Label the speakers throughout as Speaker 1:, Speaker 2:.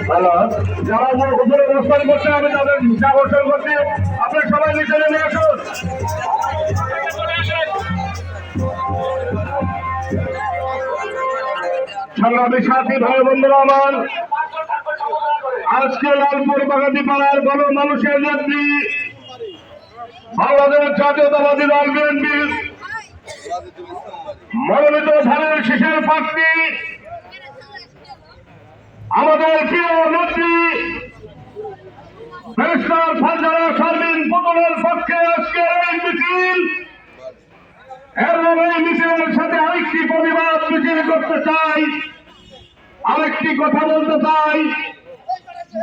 Speaker 1: Hello, যারা উপরে অবস্থান করছে আমি তাদের আকর্ষণ করছি। আপনি সবাই নিচে নেমে আসুন। সংগ্রামী সাথী ভাই বন্ধুরা আমার, আজকে লালপুর বাগাতি পাড়ার গণমানুষের নেত্রী বাংলাদেশ জাতীয়তাবাদী দল বিএনপির মনোনীত ধানের শীষের প্রার্থী আমাদের প্রিয় নেত্রী ব্যারিস্টার ফারজানা শারমিন পুতুলের পক্ষে আজকে এই মিছিল, এবং এই মিছিলের সাথে আরেকটি প্রতিবাদ মিছিল করতে চাই। আরেকটি কথা বলতে চাই,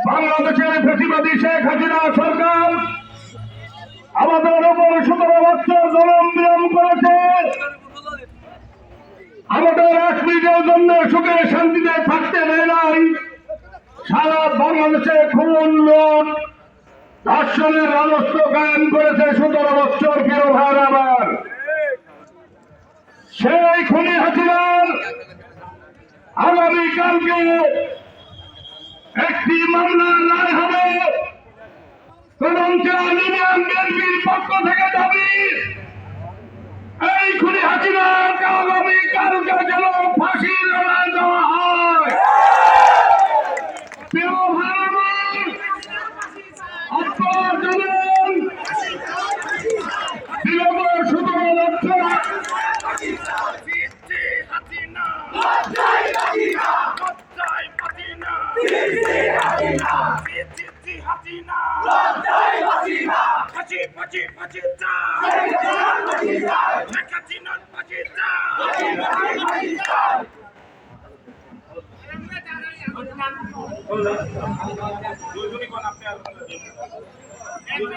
Speaker 1: বাংলাদেশের ফ্যাসিবাদী শেখ হাসিনা সরকার আমাদের উপর 17 বছর জুলুম নিয়ম করেছে। আমাদের 1 মিনিটের জন্য সুখে শান্তিতে থাকতে দেয় নাই। সারা বাংলাদেশে খুন, লুট, ধর্ষণের রাজস্ব কায়েম করেছে 17 বছর। প্রিয় ভাই আমার, সেই খুনি হাসিনার আগামীকালকে একটি মামলার রায় হবে। তদন্তে ইউনিয়ন বিএনপির পক্ষ থেকে দাবি, এই খুনি হাসিনার আগামীকালকে যেন ফাঁসির রায় দেওয়া হয়। প্রিয় ভাই আমার, আপনারা জানেন বিগত 17 বছর